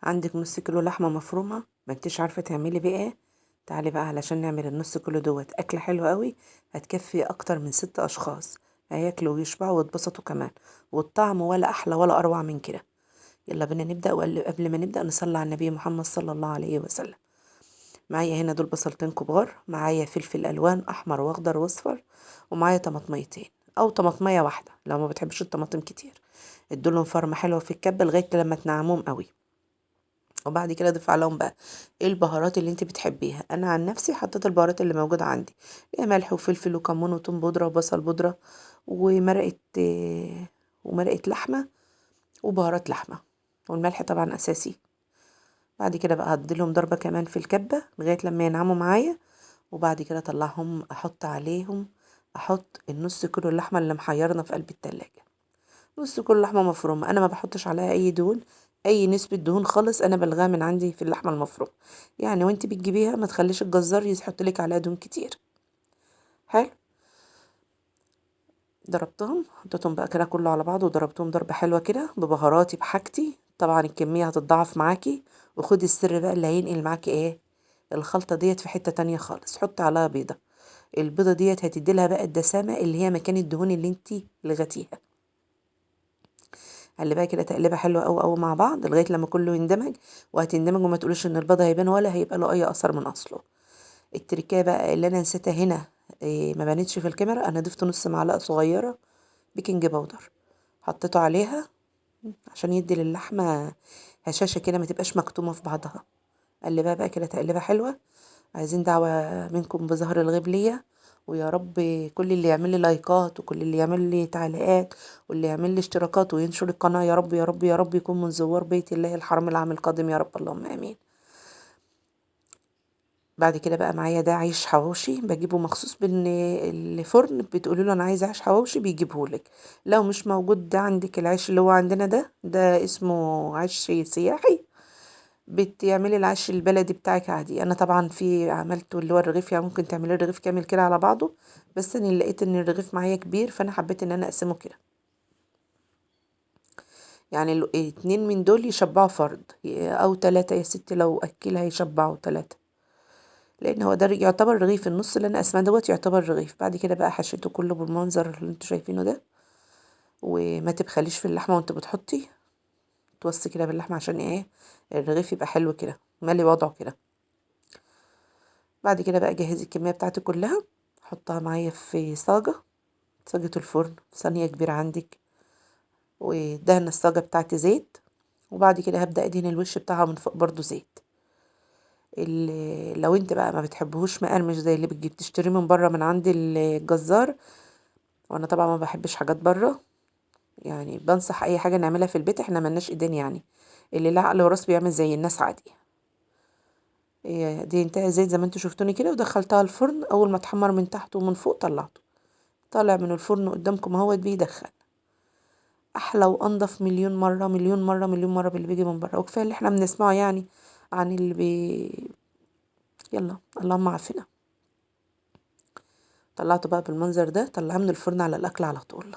عندك نص كيلو لحمة مفرومة ما انتش عارفة تعملي بيه ايه؟ تعالي بقى علشان نعمل النص كيلو دوت أكلة حلوة قوي. هتكفي أكتر من 6 أشخاص، هياكلوا ويشبعوا ويتبسطوا كمان، والطعم ولا أحلى ولا أروع من كده. يلا بينا نبدأ، وقبل ما نبدأ نصلي على النبي محمد صلى الله عليه وسلم. معايا هنا دول بصلتين كبار، معايا فلفل ألوان أحمر وأخضر وأصفر، ومعايا طماطميتين أو طماطمية واحدة لو ما بتحبش الطماطم كتير. ادولهم فرمة حلوة في الكبة لغاية لما تنعموهم قوي. وبعد كده اضيف عليهم بقى ايه البهارات اللي انت بتحبيها. انا عن نفسي حطيت البهارات اللي موجوده عندي، إيه ملح وفلفل وكمون وتوم بودره وبصل بودره ومرقه ومرقه لحمه وبهارات لحمه، والملح طبعا اساسي. بعد كده بقى هديلهم ضربه كمان في الكبه لغايه لما ينعموا معايا. وبعد كده اطلعهم احط عليهم، احط النص كيلو اللحمه اللي محيرنا في قلب التلاجة. نص كيلو لحمه مفرومه، انا ما بحطش عليها اي دهون، اي نسبه دهون خالص، انا بلغاها من عندي في اللحمه المفرومه. يعني وانت بتجيبيها ما تخليش الجزار يحط لك عليها دهون كتير. حلو. ضربتهم، حطيتهم بقى كده كله على بعضه وضربتهم ضربه حلوه كده ببهاراتي بحاجتي. طبعا الكميه هتتضاعف معاكي. وخدي السر بقى اللي هينقل معاكي ايه الخلطه ديت في حته تانية خالص، حطي عليها بيضه. البيضه ديت هتديلها بقى الدسامه اللي هي مكان الدهون اللي انت لغتيها. خلي بقى كده تقلبها حلوه قوي قوي مع بعض لغايه لما كله يندمج. وهتندمج وما تقولوش ان البيض هيبان ولا هيبقى له اي اثر من اصله. التركية بقى اللي انا نسيتها هنا، ما بانتش في الكاميرا، انا ضفت نص معلقه صغيره بيكنج باودر، حطيته عليها عشان يدي للحمه هشاشه كده ما تبقاش مكتومه في بعضها. قلبها بقى كده تقلبها حلوه. عايزين دعوه منكم بظهر الغيب ليا، ويا رب كل اللي يعمل لي لايكات وكل اللي يعمل لي تعليقات واللي يعمل لي اشتراكات وينشر القناة، يا رب يا رب يا رب يكون من زوار بيت الله الحرام العام القادم، يا رب اللهم امين. بعد كده بقى معايا ده عيش حواوشي بجيبه مخصوص بان الفرن بتقولي له انا عايزه عيش حواوشي بيجيبهولك. لو مش موجود ده عندك العيش اللي هو عندنا ده اسمه عيش سياحي، بتعملي العيش البلدي بتاعك عادي. انا طبعا في عملته اللي هو الرغيف، يعني ممكن تعملي الرغيف كامل كده على بعضه، بس انا لقيت ان الرغيف معايا كبير فانا حبيت ان انا اقسمه كده. يعني 2 من دول يشبعوا فرد او 3 يا ستي، لو اكلها يشبعوا 3. لان هو ده يعتبر رغيف، النص اللي انا قسمه دوت يعتبر رغيف. بعد كده بقى حشيته كله بالمنظر اللي انتوا شايفينه ده. وما تبخليش في اللحمه وانت بتحطي، توصي كده باللحمه عشان ايه الرغيف يبقى حلو كده مالي وضعه كده. بعد كده بقى جهزي الكميه بتاعتي كلها، حطها معايا في صاجة الفرن، صينيه كبيره عندك، ودهن الصاجة بتاعتي زيت. وبعد كده هبدأ ادهن الوش بتاعها من فوق برضو زيت. اللي لو انت بقى ما بتحبهوش مقرمش زي اللي بتجيب تشتريه من بره من عند الجزار، وانا طبعا ما بحبش حاجات بره، يعني بنصح اي حاجه نعملها في البيت، احنا ملناش ايدين يعني. اللي لا عقل وراس بيعمل زي الناس عادي. دي انتهى زيت زي ما انتوا شفتوني كده، ودخلتها الفرن. اول ما اتحمر من تحت ومن فوق طلعته، طالع من الفرن قدامكم اهوت بيدخن. احلى وانضف مليون مره مليون مره مليون مره باللي بيجي من بره، وكفايه اللي احنا بنسمعه يعني عن يلا اللهم عافنا. طلعته بقى بالمنظر ده، طلعاه من الفرن على الاكل على طول.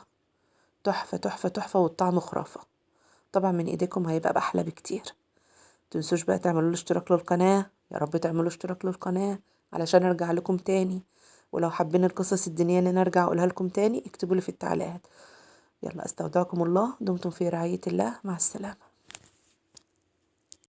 تحفه تحفه تحفه، والطعم خرافه. طبعا من ايديكم هيبقى باحلى بكتير. متنسوش بقى تعملوا له اشتراك للقناه، يا رب تعملوا اشتراك للقناه علشان ارجع لكم تاني. ولو حابين القصص الدينيه ان انا ارجع اقولها لكم تاني اكتبوا لي في التعليقات. يلا استودعكم الله، دمتم في رعايه الله، مع السلامه.